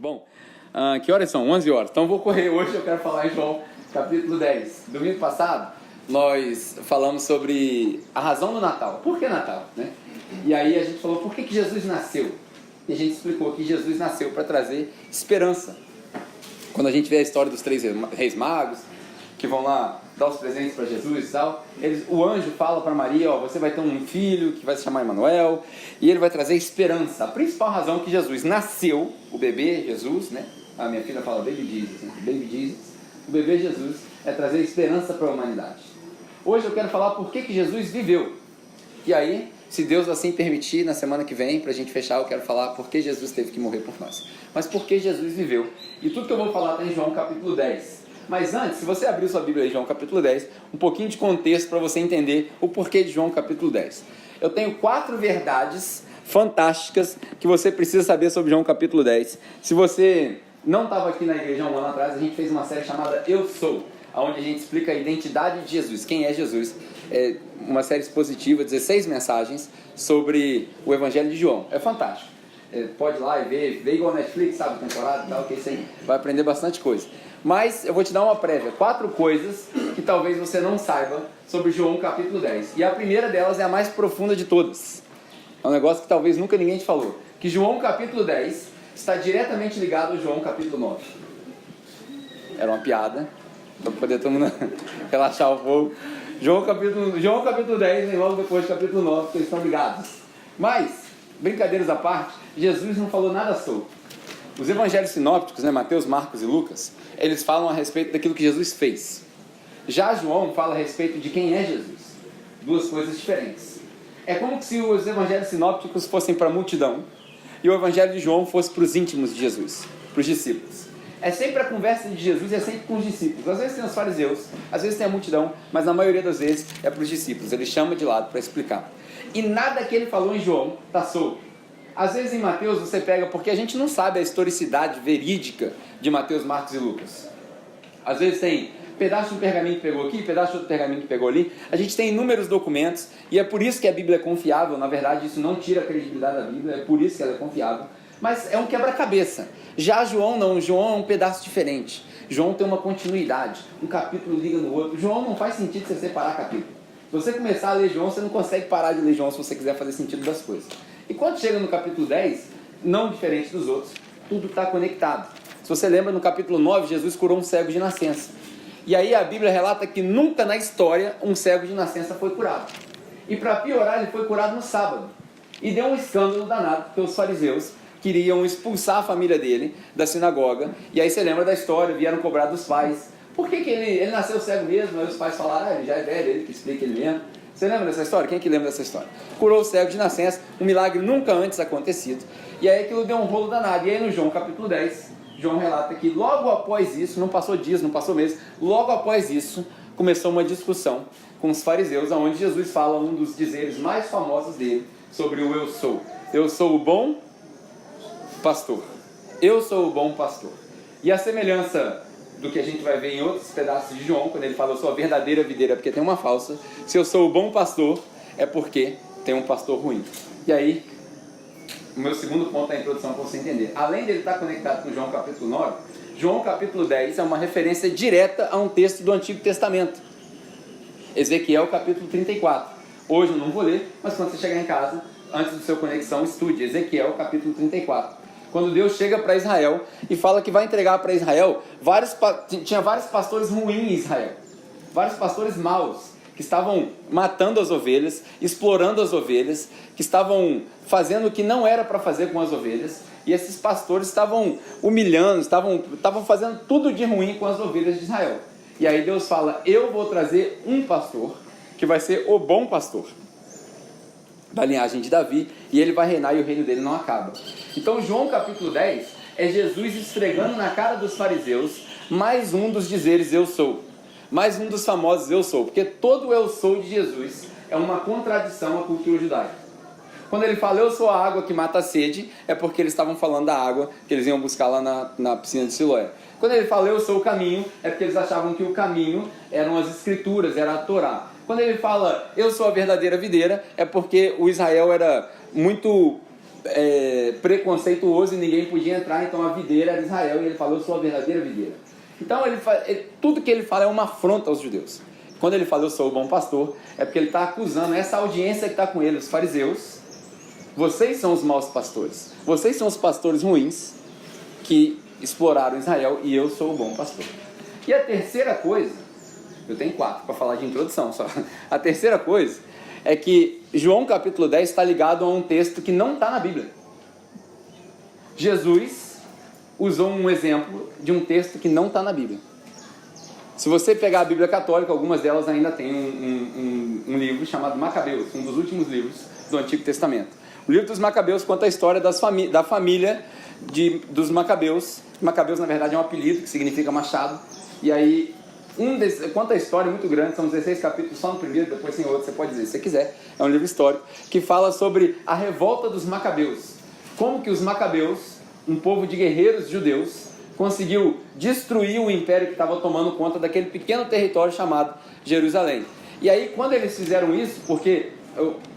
Bom, que horas são? 11 horas. Então vou correr hoje, eu quero falar em João capítulo 10. Domingo passado, nós falamos sobre a razão do Natal. Por que Natal, né? E aí a gente falou por que Jesus nasceu. E a gente explicou que Jesus nasceu para trazer esperança. Quando a gente vê a história dos 3 reis magos, que vão lá dar os presentes para Jesus e tal, o anjo fala para Maria, você vai ter um filho que vai se chamar Emanuel, e ele vai trazer esperança. A principal razão que Jesus nasceu, o bebê Jesus, né? A minha filha fala Baby Jesus, né? Baby Jesus, o bebê Jesus é trazer esperança para a humanidade. Hoje eu quero falar por que Jesus viveu. E aí, se Deus assim permitir, na semana que vem, para a gente fechar, eu quero falar por que Jesus teve que morrer por nós. Mas por que Jesus viveu. E tudo que eu vou falar está em João capítulo 10. Mas antes, se você abrir sua Bíblia em João capítulo 10, um pouquinho de contexto para você entender o porquê de João capítulo 10. Eu tenho 4 verdades fantásticas que você precisa saber sobre João capítulo 10. Se você não estava aqui na igreja um ano atrás, a gente fez uma série chamada Eu Sou, onde a gente explica a identidade de Jesus, quem é Jesus. É uma série expositiva, 16 mensagens sobre o Evangelho de João. É fantástico. Pode ir lá e ver igual Netflix, sabe, temporada e tal, que você vai aprender bastante coisa. Mas eu vou te dar uma prévia, 4 coisas que talvez você não saiba sobre João capítulo 10. E a primeira delas é a mais profunda de todas. É um negócio que talvez nunca ninguém te falou. Que João capítulo 10 está diretamente ligado ao João capítulo 9. Era uma piada, para poder todo mundo relaxar um pouco. João capítulo 10 vem logo depois do capítulo 9, porque eles estão ligados. Mas, brincadeiras à parte, Jesus não falou nada solto. Os evangelhos sinópticos, né, Mateus, Marcos e Lucas, eles falam a respeito daquilo que Jesus fez. Já João fala a respeito de quem é Jesus. 2 coisas diferentes. É como se os evangelhos sinópticos fossem para a multidão e o evangelho de João fosse para os íntimos de Jesus, para os discípulos. É sempre a conversa de Jesus, é sempre com os discípulos. Às vezes tem os fariseus, às vezes tem a multidão, mas na maioria das vezes é para os discípulos. Ele chama de lado para explicar. E nada que ele falou em João está solto. Às vezes em Mateus você pega, porque a gente não sabe a historicidade verídica de Mateus, Marcos e Lucas. Às vezes tem pedaço de um pergaminho que pegou aqui, pedaço de outro pergaminho que pegou ali. A gente tem inúmeros documentos e é por isso que a Bíblia é confiável. Na verdade, isso não tira a credibilidade da Bíblia, é por isso que ela é confiável. Mas é um quebra-cabeça. Já João não, João é um pedaço diferente. João tem uma continuidade, um capítulo liga no outro. João não faz sentido você separar capítulo. Se você começar a ler João, você não consegue parar de ler João se você quiser fazer sentido das coisas. E quando chega no capítulo 10, não diferente dos outros, tudo está conectado. Se você lembra, no capítulo 9, Jesus curou um cego de nascença. E aí a Bíblia relata que nunca na história um cego de nascença foi curado. E para piorar, ele foi curado no sábado. E deu um escândalo danado, porque os fariseus queriam expulsar a família dele da sinagoga. E aí você lembra da história, vieram cobrar dos pais. Por que ele nasceu cego mesmo? Aí os pais falaram, ele já é velho, ele que explica ele mesmo. Você lembra dessa história? Quem que lembra dessa história? Curou o cego de nascença, um milagre nunca antes acontecido. E aí aquilo deu um rolo danado. E aí no João capítulo 10, João relata que logo após isso, não passou dias, não passou meses, logo após isso, começou uma discussão com os fariseus, onde Jesus fala um dos dizeres mais famosos dele sobre o eu sou. Eu sou o bom pastor. Eu sou o bom pastor. E a semelhança do que a gente vai ver em outros pedaços de João, quando ele fala eu sou a verdadeira videira, porque tem uma falsa. Se eu sou o bom pastor, é porque tem um pastor ruim. E aí, o meu segundo ponto é a introdução para você entender. Além dele estar conectado com João capítulo 9, João capítulo 10 é uma referência direta a um texto do Antigo Testamento. Ezequiel capítulo 34. Hoje eu não vou ler, mas quando você chegar em casa, antes do seu conexão, estude Ezequiel capítulo 34. Quando Deus chega para Israel e fala que vai entregar para Israel, tinha vários pastores ruins em Israel, vários pastores maus, que estavam matando as ovelhas, explorando as ovelhas, que estavam fazendo o que não era para fazer com as ovelhas, e esses pastores estavam humilhando, estavam fazendo tudo de ruim com as ovelhas de Israel. E aí Deus fala, eu vou trazer um pastor, que vai ser o bom pastor, da linhagem de Davi, e ele vai reinar e o reino dele não acaba. Então João capítulo 10 é Jesus esfregando na cara dos fariseus mais um dos dizeres eu sou, mais um dos famosos eu sou, porque todo eu sou de Jesus é uma contradição à cultura judaica. Quando ele fala eu sou a água que mata a sede, é porque eles estavam falando da água que eles iam buscar lá na piscina de Siloé. Quando ele fala eu sou o caminho, é porque eles achavam que o caminho eram as escrituras, era a Torá. Quando ele fala eu sou a verdadeira videira, é porque o Israel era muito preconceituoso e ninguém podia entrar, então a videira era Israel, e ele falou: eu sou a verdadeira videira. Então tudo que ele fala é uma afronta aos judeus. Quando ele fala: eu sou o bom pastor, é porque ele está acusando essa audiência que está com ele, os fariseus: vocês são os maus pastores, vocês são os pastores ruins que exploraram Israel, e eu sou o bom pastor. E a terceira coisa, eu tenho 4 para falar de introdução só. A terceira coisa é que João capítulo 10 está ligado a um texto que não está na Bíblia. Jesus usou um exemplo de um texto que não está na Bíblia. Se você pegar a Bíblia católica, algumas delas ainda tem um livro chamado Macabeus, um dos últimos livros do Antigo Testamento. O livro dos Macabeus conta a história da família dos Macabeus. Macabeus, na verdade, é um apelido que significa machado. E aí, conta a história muito grande, são 16 capítulos só no primeiro, depois tem outro, você pode dizer se você quiser. É um livro histórico que fala sobre a revolta dos Macabeus. Como que os Macabeus, um povo de guerreiros judeus, conseguiu destruir o império que estava tomando conta daquele pequeno território chamado Jerusalém. E aí, quando eles fizeram isso, porque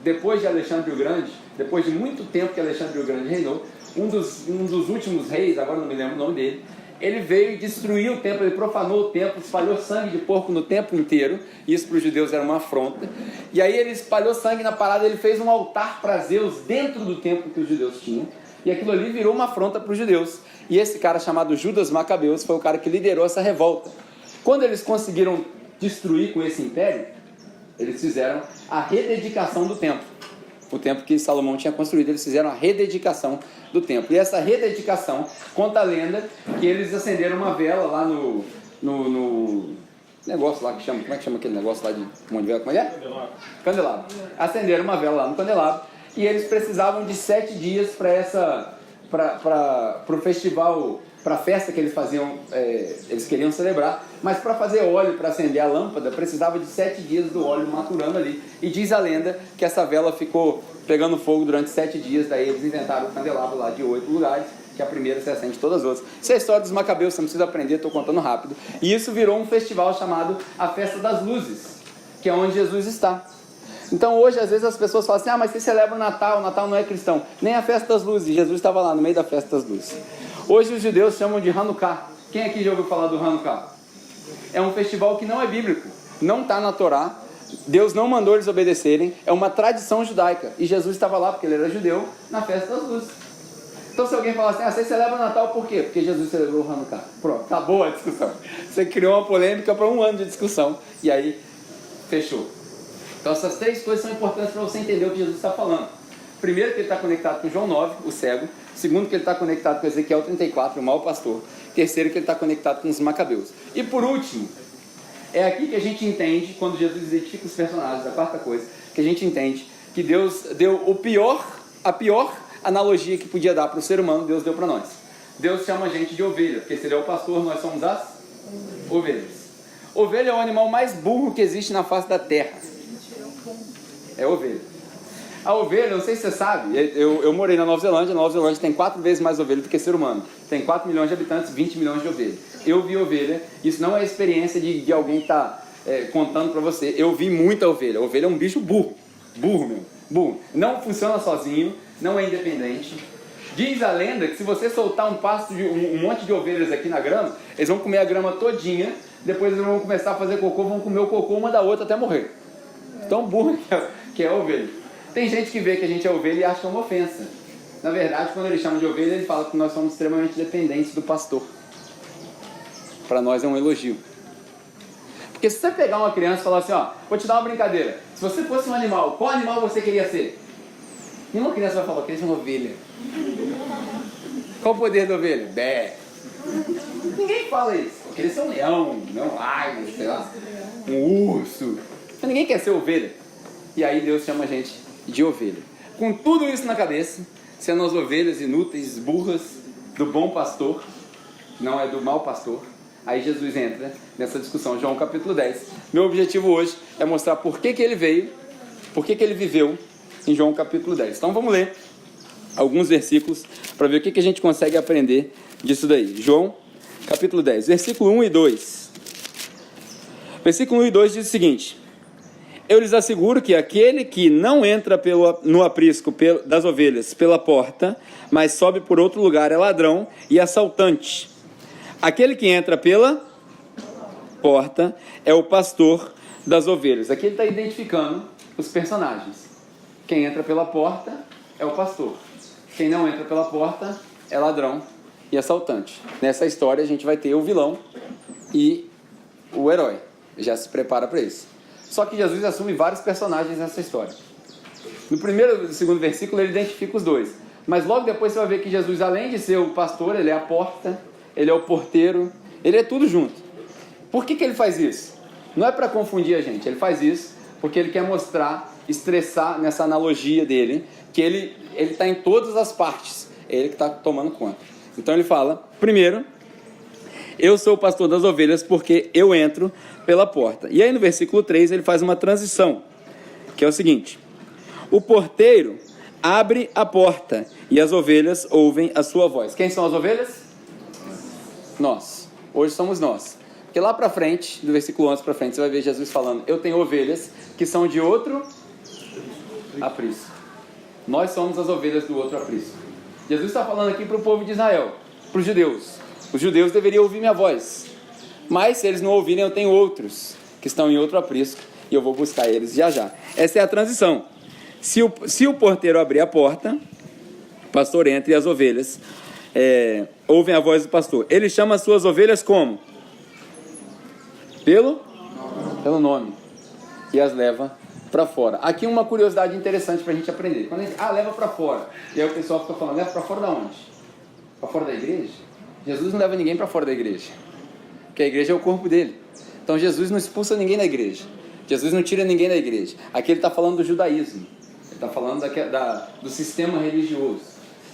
depois de Alexandre o Grande, depois de muito tempo que Alexandre o Grande reinou, um dos últimos reis, agora não me lembro o nome dele, ele veio e destruiu o templo, ele profanou o templo, espalhou sangue de porco no templo inteiro. Isso para os judeus era uma afronta. E aí ele espalhou sangue na parada, ele fez um altar para Zeus dentro do templo que os judeus tinham. E aquilo ali virou uma afronta para os judeus. E esse cara chamado Judas Macabeus foi o cara que liderou essa revolta. Quando eles conseguiram destruir com esse império, eles fizeram a rededicação do templo. O templo que Salomão tinha construído, eles fizeram a rededicação do templo. E essa rededicação, conta a lenda que eles acenderam uma vela lá no negócio lá que chama, como é que chama aquele negócio lá de monte de vela, como é que é? Candelabro. Acenderam uma vela lá no candelabro e eles precisavam de 7 dias para o festival, para a festa que eles faziam, eles queriam celebrar, mas para fazer óleo, para acender a lâmpada, precisava de 7 dias do óleo maturando ali. E diz a lenda que essa vela ficou pegando fogo durante 7 dias, daí eles inventaram o candelabro lá de 8 lugares, que a primeira se acende todas as outras. Isso é a história dos Macabeus, você não precisa aprender, estou contando rápido. E isso virou um festival chamado a Festa das Luzes, que é onde Jesus está. Então hoje, às vezes, as pessoas falam assim: mas você celebra o Natal não é cristão. Nem a Festa das Luzes, Jesus estava lá no meio da Festa das Luzes. Hoje os judeus chamam de Hanukkah. Quem aqui já ouviu falar do Hanukkah? É um festival que não é bíblico, não está na Torá, Deus não mandou eles obedecerem, é uma tradição judaica. E Jesus estava lá, porque ele era judeu, na Festa das Luzes. Então se alguém falar assim: você celebra o Natal por quê? Porque Jesus celebrou o Hanukkah. Pronto, acabou a discussão. Você criou uma polêmica para 1 ano de discussão, e aí fechou. Então essas 3 coisas são importantes para você entender o que Jesus está falando. Primeiro, que ele está conectado com João 9, o cego. Segundo, que ele está conectado com Ezequiel 34, o mau pastor. Terceiro, que ele está conectado com os Macabeus. E por último, é aqui que a gente entende, quando Jesus identifica os personagens, a quarta coisa, que a gente entende que Deus deu a pior analogia que podia dar para o ser humano, Deus deu para nós. Deus chama a gente de ovelha, porque se ele é o pastor, nós somos as ovelhas. Ovelha é o animal mais burro que existe na face da terra. É ovelha. A ovelha, não sei se você sabe, eu morei na Nova Zelândia tem 4 vezes mais ovelha do que ser humano. Tem 4 milhões de habitantes, 20 milhões de ovelhas. Eu vi ovelha, isso não é experiência de alguém que está contando para você. Eu vi muita ovelha. A ovelha é um bicho burro, burro. Não funciona sozinho, não é independente. Diz a lenda que se você soltar um monte de ovelhas aqui na grama, eles vão comer a grama todinha, depois eles vão começar a fazer cocô, vão comer o cocô uma da outra até morrer. Tão burro que é a ovelha. Tem gente que vê que a gente é ovelha e acha que é uma ofensa. Na verdade, quando ele chama de ovelha, ele fala que nós somos extremamente dependentes do pastor. Para nós é um elogio. Porque se você pegar uma criança e falar assim: vou te dar uma brincadeira. Se você fosse um animal, qual animal você queria ser? Nenhuma criança vai falar: eu queria ser uma ovelha. Qual o poder da ovelha? Bé. Ninguém fala isso. Eu queria ser um leão, um águia, sei lá, um urso. Mas ninguém quer ser ovelha. E aí Deus chama a gente de ovelha. Com tudo isso na cabeça, sendo as ovelhas inúteis, burras, do bom pastor, não é do mau pastor, aí Jesus entra nessa discussão. João capítulo 10. Meu objetivo hoje é mostrar por que ele veio, por que ele viveu em João capítulo 10. Então vamos ler alguns versículos para ver o que a gente consegue aprender disso daí. João capítulo 10, versículo 1 e 2. Versículo 1 e 2 diz o seguinte: eu lhes asseguro que aquele que não entra no aprisco das ovelhas pela porta, mas sobe por outro lugar, é ladrão e assaltante. Aquele que entra pela porta é o pastor das ovelhas. Aqui ele está identificando os personagens. Quem entra pela porta é o pastor. Quem não entra pela porta é ladrão e assaltante. Nessa história a gente vai ter o vilão e o herói. Já se prepara para isso. Só que Jesus assume vários personagens nessa história. No primeiro e segundo versículo ele identifica os dois. Mas logo depois você vai ver que Jesus, além de ser o pastor, ele é a porta, ele é o porteiro, ele é tudo junto. Por que ele faz isso? Não é para confundir a gente, ele faz isso porque ele quer mostrar, estressar nessa analogia dele, que ele está em todas as partes, é ele que está tomando conta. Então ele fala, primeiro, eu sou o pastor das ovelhas porque eu entro pela porta. E aí no versículo 3 ele faz uma transição, que é o seguinte: o porteiro abre a porta e as ovelhas ouvem a sua voz. Quem são as ovelhas? Nós. Hoje somos nós. Porque lá para frente, do versículo 11 para frente, você vai ver Jesus falando, eu tenho ovelhas que são de outro aprisco. Nós somos as ovelhas do outro aprisco. Jesus está falando aqui para o povo de Israel, para os judeus. Os judeus deveriam ouvir minha voz. Mas se eles não ouvirem, eu tenho outros que estão em outro aprisco e eu vou buscar eles já já. Essa é a transição. Se o porteiro abrir a porta, o pastor entra e as ovelhas ouvem a voz do pastor. Ele chama as suas ovelhas como? Pelo nome. E as leva para fora. Aqui uma curiosidade interessante para a gente aprender. Quando a gente, leva para fora. E aí o pessoal fica falando, leva para fora da onde? Para fora da igreja? Jesus não leva ninguém para fora da igreja. Porque a igreja é o corpo dele. Então Jesus não expulsa ninguém da igreja. Jesus não tira ninguém da igreja. Aqui ele está falando do judaísmo. Ele está falando do sistema religioso.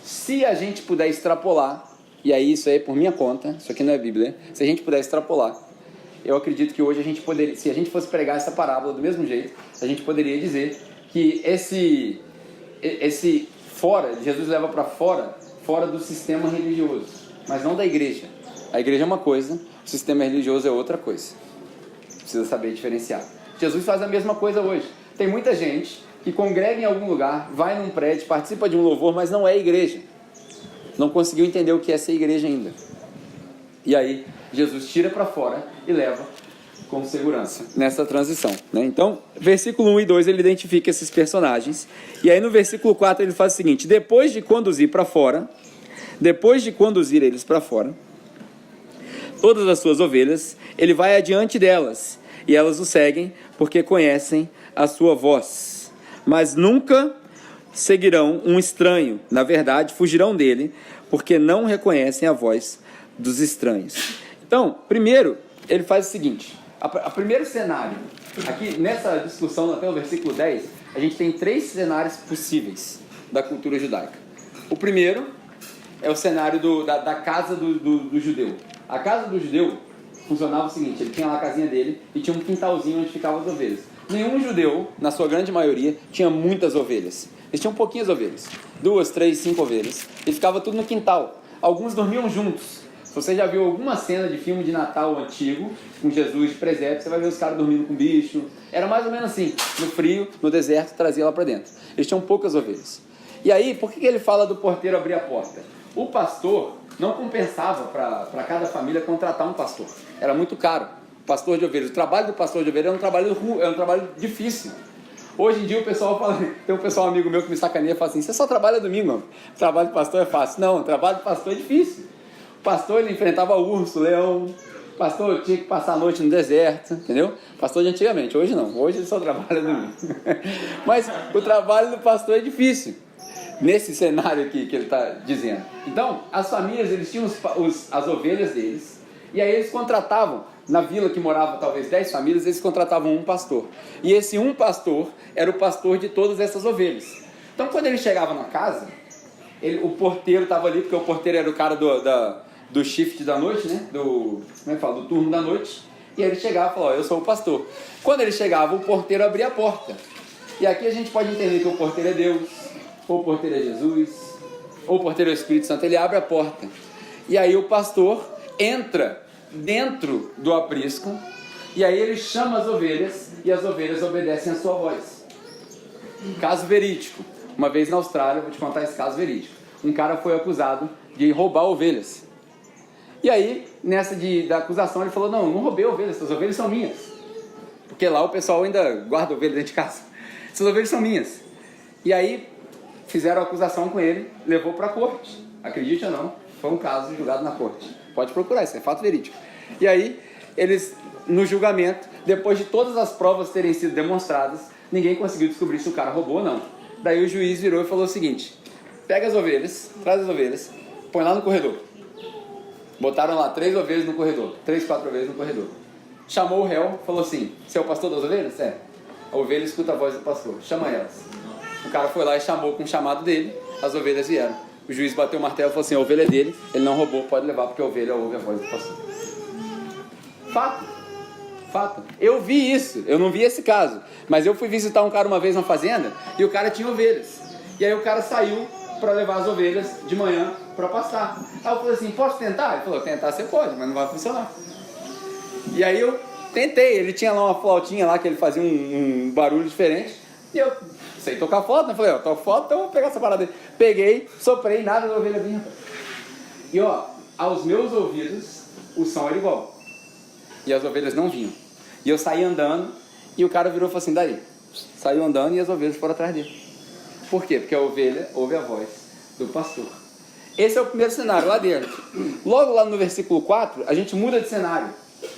Se a gente puder extrapolar, e aí isso aí é por minha conta, isso aqui não é Bíblia, se a gente puder extrapolar, eu acredito que hoje a gente poderia, se a gente fosse pregar essa parábola do mesmo jeito, a gente poderia dizer que esse fora, Jesus leva para fora do sistema religioso, mas não da igreja. A igreja é uma coisa, o sistema religioso é outra coisa. Precisa saber diferenciar. Jesus faz a mesma coisa hoje. Tem muita gente que congrega em algum lugar, vai num prédio, participa de um louvor, mas não é igreja. Não conseguiu entender o que é ser igreja ainda. E aí, Jesus tira para fora e leva com segurança nessa transição, né? Então, versículo 1 e 2 ele identifica esses personagens. E aí no versículo 4 ele faz o seguinte: depois de conduzir eles para fora, todas as suas ovelhas, ele vai adiante delas, e elas o seguem, porque conhecem a sua voz. Mas nunca seguirão um estranho, na verdade, fugirão dele, porque não reconhecem a voz dos estranhos. Então, primeiro, ele faz o seguinte, a primeiro cenário, aqui nessa discussão até o versículo 10, a gente tem 3 cenários possíveis da cultura judaica. O primeiro é o cenário da casa do judeu. A casa do judeu funcionava o seguinte, ele tinha lá a casinha dele e tinha um quintalzinho onde ficavam as ovelhas. Nenhum judeu, na sua grande maioria, tinha muitas ovelhas. Eles tinham pouquinhas ovelhas, 2, 3, 5 ovelhas. E ficava tudo no quintal. Alguns dormiam juntos. Se você já viu alguma cena de filme de Natal antigo, com Jesus de presépio, você vai ver os caras dormindo com bicho. Era mais ou menos assim, no frio, no deserto, trazia lá para dentro. Eles tinham poucas ovelhas. E aí, por que ele fala do porteiro abrir a porta? O pastor não compensava para cada família contratar um pastor. Era muito caro. Pastor de ovelhas. O trabalho do pastor de ovelhas é um trabalho difícil. Hoje em dia o pessoal fala, tem um pessoal amigo meu que me sacaneia e fala assim, você só trabalha domingo, mano. O trabalho do pastor é fácil. Não, o trabalho do pastor é difícil. O pastor ele enfrentava urso, leão. O pastor tinha que passar a noite no deserto, entendeu? Pastor de antigamente, hoje não. Hoje ele só trabalha domingo. Mas o trabalho do pastor é difícil. Nesse cenário aqui que ele está dizendo. Então, as famílias, eles tinham as ovelhas deles, e aí eles contratavam, na vila que morava talvez 10 famílias, eles contratavam um pastor. E esse um pastor era o pastor de todas essas ovelhas. Então, quando ele chegava na casa, o porteiro estava ali, porque o porteiro era o cara do shift da noite, né? Do turno da noite. E aí ele chegava e falava, eu sou o pastor. Quando ele chegava, o porteiro abria a porta. E aqui a gente pode entender que o porteiro é Deus, ou o porteiro é Jesus, ou o porteiro é o Espírito Santo. Ele abre a porta. E aí o pastor entra dentro do aprisco E aí ele chama as ovelhas e as ovelhas obedecem a sua voz. Caso verídico. Uma vez na Austrália, eu vou te contar esse caso verídico. Um cara foi acusado de roubar ovelhas. E aí, nessa da acusação, ele falou, não roubei ovelhas, essas ovelhas são minhas. Porque lá o pessoal ainda guarda ovelhas dentro de casa. Essas ovelhas são minhas. E aí, fizeram a acusação com ele, levou para a corte. Acredite ou não, foi um caso julgado na corte. Pode procurar, isso é fato verídico. E aí, eles, no julgamento, depois de todas as provas terem sido demonstradas, ninguém conseguiu descobrir se o cara roubou ou não. Daí o juiz virou e falou o seguinte, pega as ovelhas, traz as ovelhas, põe lá no corredor. Botaram lá 3 ovelhas no corredor, 3, 4 ovelhas no corredor. Chamou o réu, falou assim, você é o pastor das ovelhas? É. A ovelha escuta a voz do pastor, chama elas. O cara foi lá e chamou com o chamado dele, as ovelhas vieram. O juiz bateu o martelo e falou assim, a ovelha é dele, ele não roubou, pode levar porque a ovelha ouve a voz do pastor. Fato. Eu vi isso, eu não vi esse caso, mas eu fui visitar um cara uma vez na fazenda e o cara tinha ovelhas. E aí o cara saiu para levar as ovelhas de manhã para pastar. Aí eu falei assim, posso tentar? Ele falou, tentar você pode, mas não vai funcionar. E aí eu tentei, ele tinha lá uma flautinha lá que ele fazia um barulho diferente. E eu sei tocar flauta, né? Falei, toco flauta, então eu vou pegar essa parada aí. Peguei, soprei, nada da ovelha vinha. E aos meus ouvidos, o som era igual. E as ovelhas não vinham. E eu saí andando, e o cara virou e falou assim, daí. Saiu andando e as ovelhas foram atrás dele. Por quê? Porque a ovelha ouve a voz do pastor. Esse é o primeiro cenário, lá dentro. Logo lá no versículo 4, a gente muda de cenário.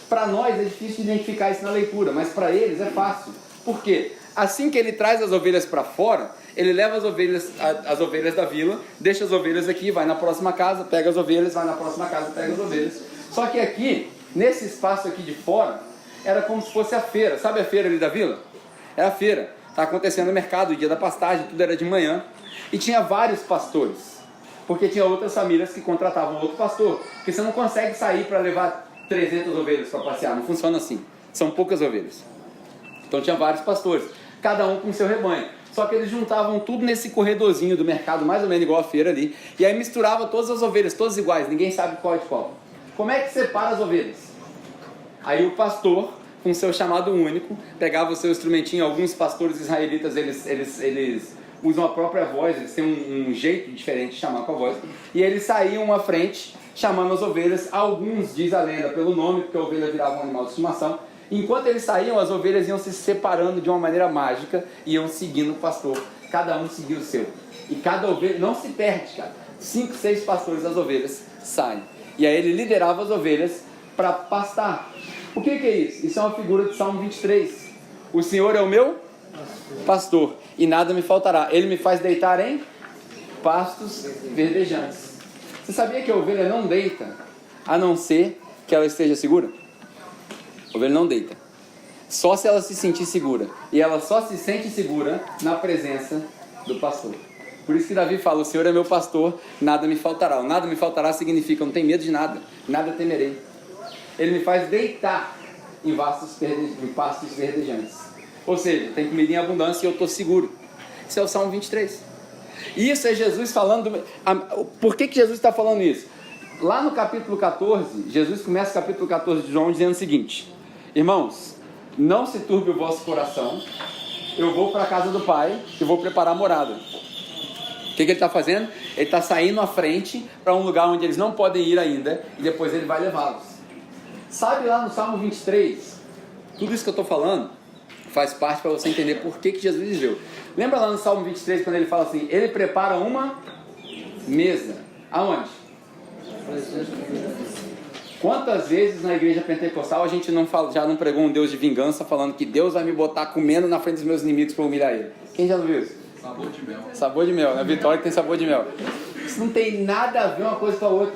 Para nós é difícil identificar isso na leitura, mas para eles é fácil. Por quê? Assim que ele traz as ovelhas para fora, ele leva as ovelhas da vila, deixa as ovelhas aqui, vai na próxima casa, pega as ovelhas, vai na próxima casa, pega as ovelhas. Só que aqui, nesse espaço aqui de fora, era como se fosse a feira. Sabe a feira ali da vila? É a feira. Está acontecendo no mercado, o dia da pastagem, tudo era de manhã. E tinha vários pastores. Porque tinha outras famílias que contratavam outro pastor. Porque você não consegue sair para levar 300 ovelhas para passear. Não funciona assim. São poucas ovelhas. Então tinha vários pastores. Cada um com seu rebanho. Só que eles juntavam tudo nesse corredorzinho do mercado, mais ou menos igual a feira ali. E aí misturava todas as ovelhas, todas iguais. Ninguém sabe qual é de qual. Como é que separa as ovelhas? Aí o pastor, com seu chamado único, pegava o seu instrumentinho. Alguns pastores israelitas, eles usam a própria voz, eles têm um jeito diferente de chamar com a voz. E eles saíam à frente, chamando as ovelhas. Alguns, diz a lenda, pelo nome, porque a ovelha virava um animal de estimação. Enquanto eles saíam, as ovelhas iam se separando de uma maneira mágica, iam seguindo o pastor. Cada um seguia o seu. E cada ovelha, não se perde, cara. 5, 6 pastores das ovelhas saem. E aí ele liderava as ovelhas para pastar. O que é isso? Isso é uma figura de Salmo 23. O Senhor é o meu pastor, e nada me faltará. Ele me faz deitar em pastos verdejantes. Você sabia que a ovelha não deita, a não ser que ela esteja segura? A ovelha não deita. Só se ela se sentir segura. E ela só se sente segura na presença do pastor. Por isso que Davi fala, o Senhor é meu pastor, nada me faltará. O nada me faltará significa, eu não tenho medo de nada, nada temerei. Ele me faz deitar em pastos verdejantes. Ou seja, tem comida em abundância e eu estou seguro. Isso é o Salmo 23. Isso é Jesus falando... Por que Jesus está falando isso? Lá no capítulo 14, Jesus começa o capítulo 14 de João dizendo o seguinte: irmãos, não se turbe o vosso coração, eu vou para a casa do Pai e vou preparar a morada. O que ele está fazendo? Ele está saindo à frente para um lugar onde eles não podem ir ainda, e depois ele vai levá-los. Sabe lá no Salmo 23, tudo isso que eu estou falando faz parte para você entender por que Jesus viveu. Lembra lá no Salmo 23 quando ele fala assim, ele prepara uma mesa. Aonde? Quantas vezes na igreja pentecostal a gente já não pregou um Deus de vingança, falando que Deus vai me botar comendo na frente dos meus inimigos para humilhar ele? Quem já não viu isso? Sabor de mel. Sabor de mel, né? Vitória que tem sabor de mel. Isso não tem nada a ver uma coisa com a outra.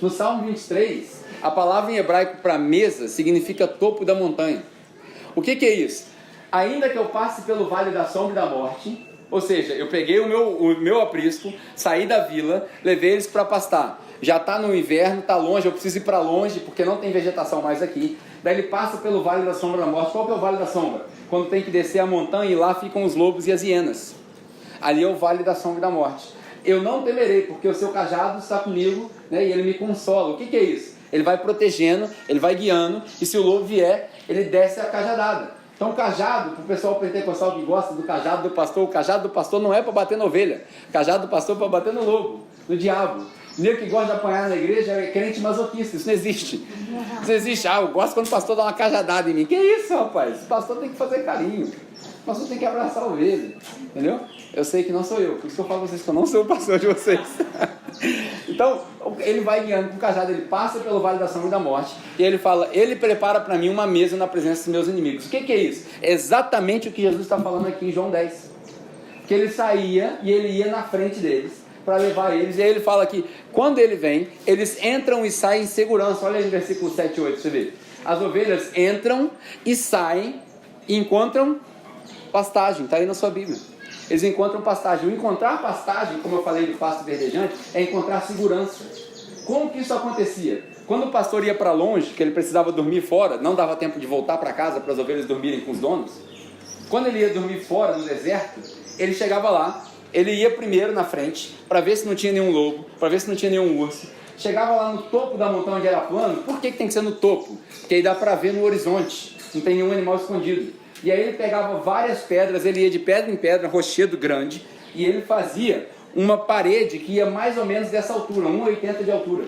No Salmo 23, a palavra em hebraico para mesa significa topo da montanha. O que é isso? Ainda que eu passe pelo vale da sombra e da morte, ou seja, eu peguei o meu aprisco, saí da vila, levei eles para pastar. Já está no inverno, está longe, eu preciso ir para longe, porque não tem vegetação mais aqui. Daí ele passa pelo vale da sombra da morte. Qual que é o vale da sombra? Quando tem que descer a montanha e lá ficam os lobos e as hienas. Ali é o vale da sombra da morte. Eu não temerei, porque o seu cajado está comigo, né, e ele me consola. O que é isso? Ele vai protegendo, ele vai guiando, e se o lobo vier, ele desce a cajadada. Então o cajado, para o pessoal pentecostal que gosta do cajado do pastor, o cajado do pastor não é para bater na ovelha, o cajado do pastor é para bater no lobo, no diabo. O nego que gosta de apanhar na igreja é crente masoquista, isso não existe. Isso não existe. Eu gosto quando o pastor dá uma cajadada em mim. Que isso, rapaz? O pastor tem que fazer carinho. O pastor tem que abraçar a ovelha. Entendeu? Eu sei que não sou eu, por isso que eu falo a vocês que eu não sou o pastor de vocês. Então, ele vai guiando com o cajado, ele passa pelo vale da sombra e da morte, e ele fala, ele prepara para mim uma mesa na presença dos meus inimigos. O que é isso? É exatamente o que Jesus está falando aqui em João 10. Que ele saía e ele ia na frente deles, para levar eles, e aí ele fala que quando ele vem, eles entram e saem em segurança. Olha aí no versículo 7 e 8, você vê. As ovelhas entram e saem e encontram pastagem, está aí na sua Bíblia. Eles encontram pastagem. O encontrar pastagem, como eu falei do pasto verdejante, é encontrar segurança. Como que isso acontecia? Quando o pastor ia para longe, que ele precisava dormir fora, não dava tempo de voltar para casa para as ovelhas dormirem com os donos. Quando ele ia dormir fora no deserto, ele chegava lá, ele ia primeiro na frente, para ver se não tinha nenhum lobo, para ver se não tinha nenhum urso. Chegava lá no topo da montanha onde era plano. Por que tem que ser no topo? Porque aí dá para ver no horizonte, não tem nenhum animal escondido. E aí ele pegava várias pedras, ele ia de pedra em pedra, rochedo grande, e ele fazia uma parede que ia mais ou menos dessa altura, 1,80 de altura.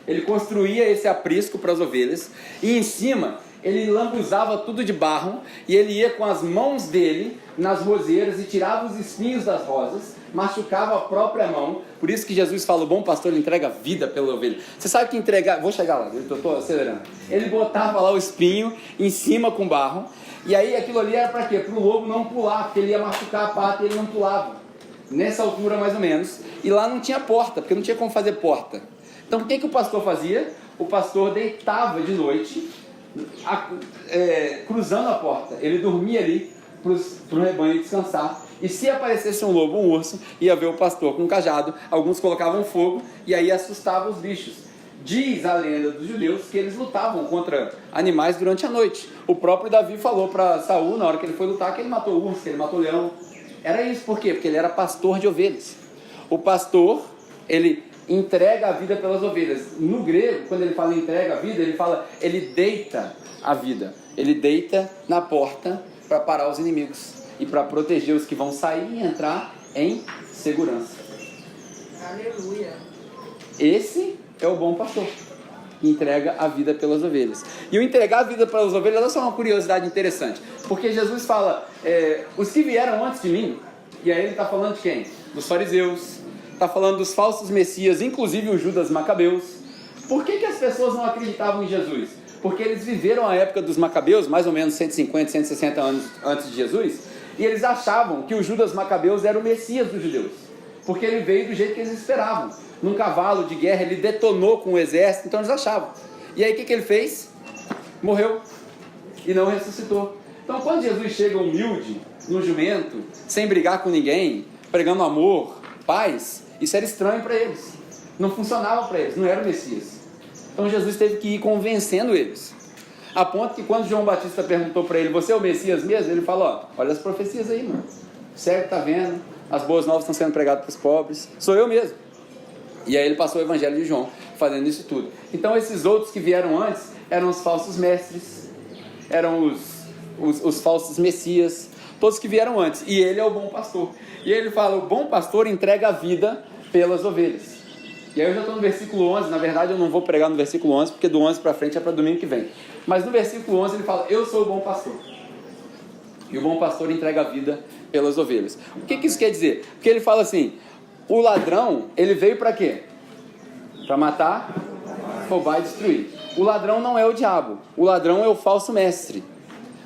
Ele construía esse aprisco para as ovelhas, e em cima ele lambuzava tudo de barro, e ele ia com as mãos dele nas roseiras e tirava os espinhos das rosas, machucava a própria mão. Por isso que Jesus fala, o bom pastor ele entrega vida pela ovelha. Você sabe que entregar, vou chegar lá, eu estou acelerando. Ele botava lá o espinho em cima com barro, e aí aquilo ali era para quê? Para o lobo não pular, porque ele ia machucar a pata e ele não pulava. Nessa altura mais ou menos, e lá não tinha porta, porque não tinha como fazer porta. Então o que o pastor fazia? O pastor deitava de noite, cruzando a porta. Ele dormia ali para o rebanho descansar, e se aparecesse um lobo, um urso, ia ver o pastor com um cajado. Alguns colocavam fogo e aí assustavam os bichos. Diz a lenda dos judeus que eles lutavam contra animais durante a noite. O próprio Davi falou para Saul, na hora que ele foi lutar, que ele matou urso, que ele matou leão. Era isso, por quê? Porque ele era pastor de ovelhas. O pastor, ele entrega a vida pelas ovelhas. No grego, quando ele fala entrega a vida, ele fala, ele deita a vida. Ele deita na porta para parar os inimigos e para proteger os que vão sair e entrar em segurança. Aleluia. Esse é o bom pastor, que entrega a vida pelas ovelhas. E o entregar a vida pelas ovelhas é só uma curiosidade interessante, porque Jesus fala, os que vieram antes de mim, e aí ele está falando de quem? Dos fariseus, está falando dos falsos messias, inclusive o Judas Macabeus. Por que as pessoas não acreditavam em Jesus? Porque eles viveram a época dos Macabeus, mais ou menos 150, 160 anos antes de Jesus, e eles achavam que o Judas Macabeus era o Messias dos judeus, porque ele veio do jeito que eles esperavam. Num cavalo de guerra, ele detonou com o exército, então eles achavam. E aí o que ele fez? Morreu e não ressuscitou. Então quando Jesus chega humilde, no jumento, sem brigar com ninguém, pregando amor, paz, isso era estranho para eles, não funcionava para eles, não era o Messias. Então Jesus teve que ir convencendo eles, a ponto que quando João Batista perguntou para ele, você é o Messias mesmo? Ele falou, olha as profecias aí, mano, o cego está vendo, as boas novas estão sendo pregadas para os pobres, sou eu mesmo. E aí ele passou o evangelho de João fazendo isso tudo. Então esses outros que vieram antes eram os falsos mestres, eram os falsos messias, todos que vieram antes, e ele é o bom pastor. E ele fala, o bom pastor entrega a vida pelas ovelhas. E aí eu já estou no versículo 11, na verdade eu não vou pregar no versículo 11, porque do 11 para frente é para domingo que vem. Mas no versículo 11 ele fala, eu sou o bom pastor. E o bom pastor entrega a vida pelas ovelhas. O que isso quer dizer? Porque ele fala assim, o ladrão, ele veio para quê? Para matar, roubar e destruir. O ladrão não é o diabo, o ladrão é o falso mestre.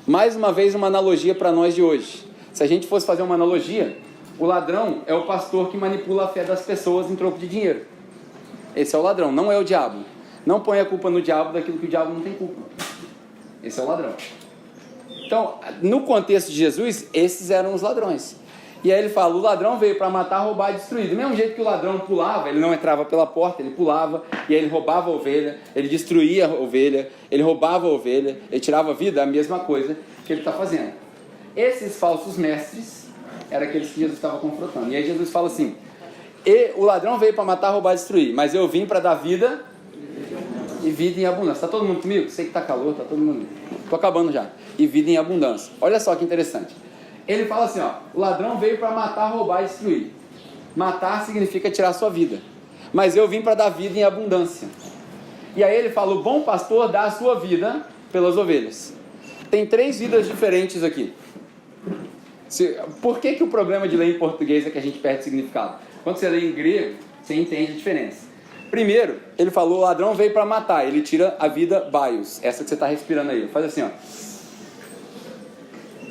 Mais uma vez uma analogia para nós de hoje. Se a gente fosse fazer uma analogia, o ladrão é o pastor que manipula a fé das pessoas em troco de dinheiro. Esse é o ladrão, não é o diabo. Não põe a culpa no diabo daquilo que o diabo não tem culpa. Esse é o ladrão. Então, no contexto de Jesus, esses eram os ladrões. E aí ele fala, o ladrão veio para matar, roubar e destruir. Do mesmo jeito que o ladrão pulava, ele não entrava pela porta, ele pulava, e aí ele roubava a ovelha, ele destruía a ovelha, ele roubava a ovelha, ele tirava a vida, a mesma coisa que ele está fazendo. Esses falsos mestres eram aqueles que Jesus estava confrontando. E aí Jesus fala assim, e o ladrão veio para matar, roubar e destruir, mas eu vim para dar vida e vida em abundância. Está todo mundo comigo? Sei que está calor, está todo mundo. Estou acabando já. E vida em abundância. Olha só que interessante. Ele fala assim, ó, o ladrão veio para matar, roubar e destruir. Matar significa tirar a sua vida. Mas eu vim para dar vida em abundância. E aí ele fala, o bom pastor dá a sua vida pelas ovelhas. Tem 3 vidas diferentes aqui. Por que o problema de ler em português é que a gente perde significado? Quando você lê em grego, você entende a diferença. Primeiro, ele falou, o ladrão veio para matar. Ele tira a vida bios. Essa que você está respirando aí. Faz assim, ó.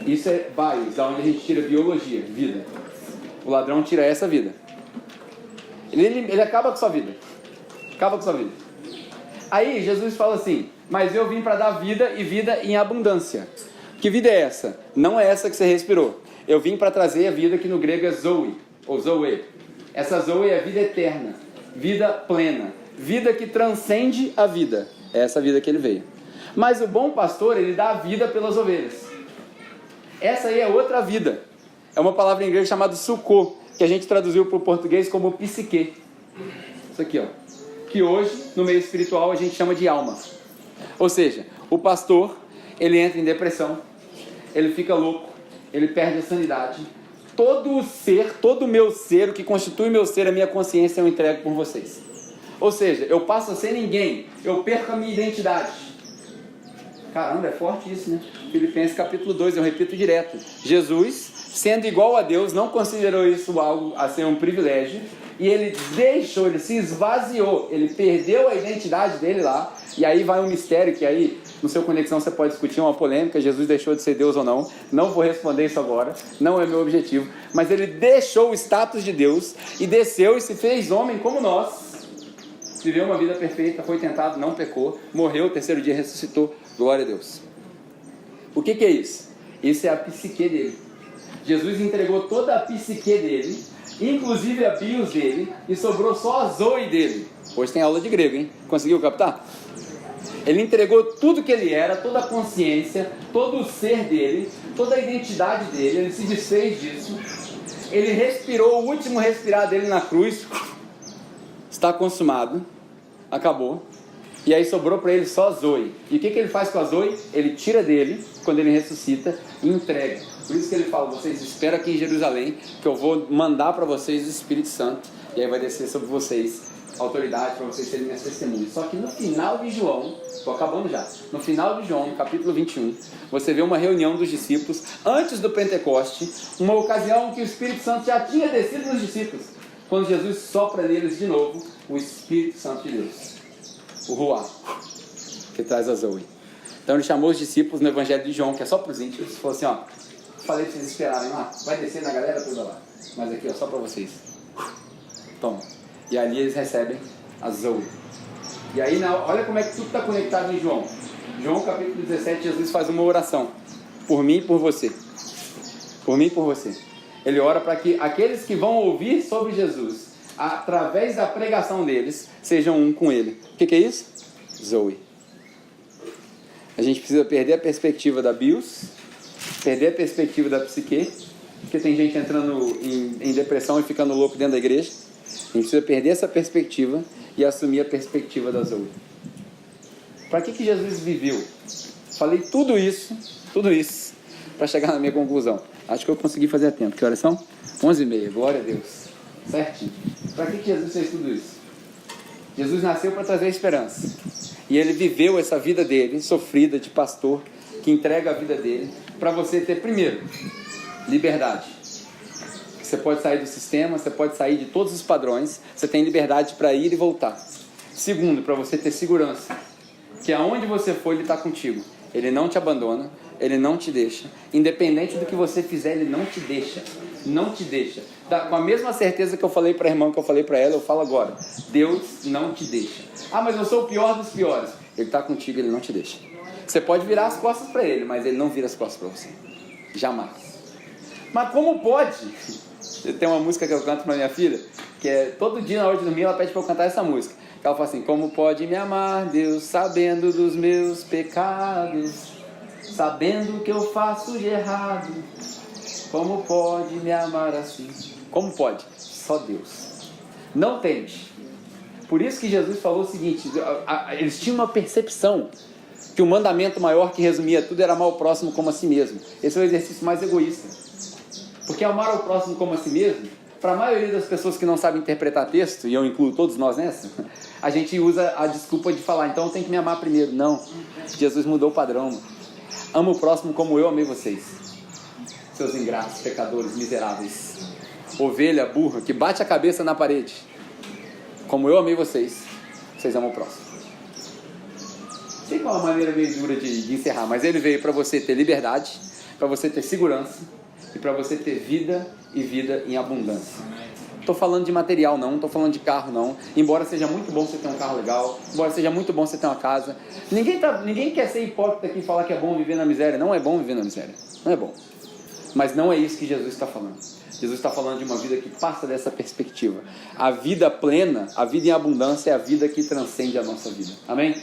Isso é bios, da onde a gente tira biologia, vida. O ladrão tira essa vida. Ele acaba com sua vida. Acaba com sua vida. Aí Jesus fala assim, mas eu vim para dar vida e vida em abundância. Que vida é essa? Não é essa que você respirou. Eu vim para trazer a vida que no grego é zoe, ou zoe. Essa zoe é vida eterna, vida plena, vida que transcende a vida. É essa vida que ele veio. Mas o bom pastor, ele dá a vida pelas ovelhas. Essa aí é outra vida. É uma palavra em grego chamada suko, que a gente traduziu para o português como psique. Isso aqui, ó. Que hoje, no meio espiritual, a gente chama de alma. Ou seja, o pastor, ele entra em depressão, ele fica louco, ele perde a sanidade. Todo o ser, todo o meu ser, o que constitui meu ser, a minha consciência, eu entrego por vocês. Ou seja, eu passo a ser ninguém, eu perco a minha identidade. Caramba, é forte isso, né? Filipenses capítulo 2, eu repito direto. Jesus, sendo igual a Deus, não considerou isso algo a ser um privilégio, e ele deixou, ele se esvaziou, ele perdeu a identidade dele lá, e aí vai um mistério que aí, no seu Conexão, você pode discutir uma polêmica, Jesus deixou de ser Deus ou não, não vou responder isso agora, não é meu objetivo, mas ele deixou o status de Deus, e desceu e se fez homem como nós, viveu uma vida perfeita, foi tentado, não pecou, morreu, 3º dia ressuscitou, glória a Deus. O que é isso? Isso é a psique dele. Jesus entregou toda a psique dele, inclusive a bios dele, e sobrou só a zoe dele. Hoje tem aula de grego, hein? Conseguiu captar? Ele entregou tudo que ele era, toda a consciência, todo o ser dele, toda a identidade dele, ele se desfez disso. Ele respirou o último respirar dele na cruz. Está consumado. Acabou. E aí sobrou para ele só a zoe. E o que ele faz com a zoe? Ele tira dele, quando ele ressuscita, e entrega. Por isso que ele fala, vocês esperam aqui em Jerusalém, que eu vou mandar para vocês o Espírito Santo, e aí vai descer sobre vocês autoridade para vocês serem minhas testemunhas. Só que no final de João, estou acabando já, no final de João, no capítulo 21, você vê uma reunião dos discípulos, antes do Pentecoste, uma ocasião que o Espírito Santo já tinha descido nos discípulos, quando Jesus sopra neles de novo o Espírito Santo de Deus, o Ruá, que traz a zoe. Então ele chamou os discípulos no Evangelho de João, que é só para os íntimos, e falou assim, ó, falei para vocês esperarem lá, vai descer na galera toda lá, mas aqui ó, só para vocês, toma. E ali eles recebem a zoe. E aí, olha como é que tudo está conectado em João. João capítulo 17, Jesus faz uma oração. Por mim e por você. Por mim e por você. Ele ora para que aqueles que vão ouvir sobre Jesus, através da pregação deles, sejam um com ele. O que é isso? Zoe. A gente precisa perder a perspectiva da bios, perder a perspectiva da psique, porque tem gente entrando em depressão e ficando louco dentro da igreja. A gente precisa perder essa perspectiva e assumir a perspectiva da zoe. Para que Jesus viveu? Falei tudo isso para chegar na minha conclusão. Acho que eu consegui fazer a tempo. Que horas são? 11h30, glória a Deus. Certinho. Para que Jesus fez tudo isso? Jesus nasceu para trazer esperança. E ele viveu essa vida dele, sofrida, de pastor, que entrega a vida dele, para você ter, primeiro, liberdade. Você pode sair do sistema, você pode sair de todos os padrões, você tem liberdade para ir e voltar. Segundo, para você ter segurança, que aonde você for, ele está contigo. Ele não te abandona, ele não te deixa. Independente do que você fizer, ele não te deixa. Não te deixa. Com a mesma certeza que eu falei para a irmã, que eu falei para ela, eu falo agora. Deus não te deixa. Ah, mas eu sou o pior dos piores. Ele está contigo, ele não te deixa. Você pode virar as costas para ele, mas ele não vira as costas para você. Jamais. Mas como pode? Tem uma música que eu canto para minha filha, que é todo dia na hora de dormir ela pede para eu cantar essa música. Ela fala assim: como pode me amar, Deus, sabendo dos meus pecados, sabendo o que eu faço de errado? Como pode me amar assim? Como pode? Só Deus. Não tente. Por isso que Jesus falou o seguinte, eles tinham uma percepção que o mandamento maior que resumia tudo era amar o próximo como a si mesmo. Esse é o exercício mais egoísta. Porque amar o próximo como a si mesmo, para a maioria das pessoas que não sabem interpretar texto, e eu incluo todos nós nessa, a gente usa a desculpa de falar, então tem que me amar primeiro. Não, Jesus mudou o padrão. Ama o próximo como eu amei vocês, seus ingratos, pecadores, miseráveis, ovelha, burra, que bate a cabeça na parede. Como eu amei vocês, vocês amam o próximo. Sei qual é a maneira meio dura de encerrar, mas ele veio para você ter liberdade, para você ter segurança e para você ter vida e vida em abundância. Estou falando de material não, estou falando de carro não, embora seja muito bom você ter um carro legal, embora seja muito bom você ter uma casa. Ninguém quer ser hipócrita aqui e falar que é bom viver na miséria. Não é bom viver na miséria, não é bom. Mas não é isso que Jesus está falando. Jesus está falando de uma vida que passa dessa perspectiva. A vida plena, a vida em abundância é a vida que transcende a nossa vida. Amém?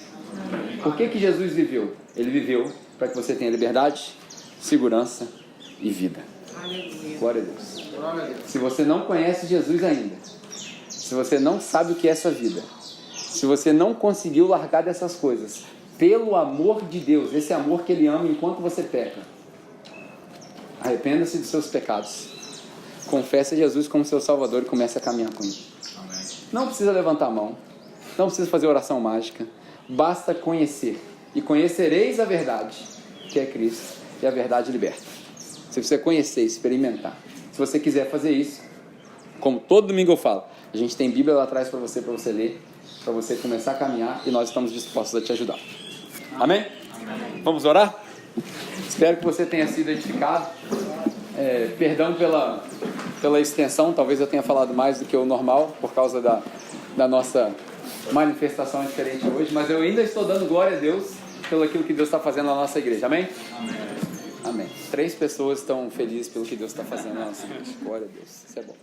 Por que Jesus viveu? Ele viveu para que você tenha liberdade, segurança e vida. Aleluia. Glória a Deus. Se você não conhece Jesus ainda, se você não sabe o que é essa vida, se você não conseguiu largar dessas coisas, pelo amor de Deus, esse amor que Ele ama enquanto você peca, arrependa-se dos seus pecados, confesse a Jesus como seu Salvador e comece a caminhar com Ele. Amém. Não precisa levantar a mão, não precisa fazer oração mágica, basta conhecer, e conhecereis a verdade, que é Cristo, e a verdade liberta. Se você conhecer, experimentar, se você quiser fazer isso, como todo domingo eu falo, a gente tem Bíblia lá atrás para você ler, para você começar a caminhar, e nós estamos dispostos a te ajudar. Amém? Amém. Vamos orar? Espero que você tenha sido edificado. Perdão pela extensão, talvez eu tenha falado mais do que o normal, por causa da nossa manifestação diferente hoje, mas eu ainda estou dando glória a Deus pelo aquilo que Deus está fazendo na nossa igreja. Amém? Amém. 3 pessoas estão felizes pelo que Deus está fazendo na nossa igreja. Glória a Deus. Isso é bom.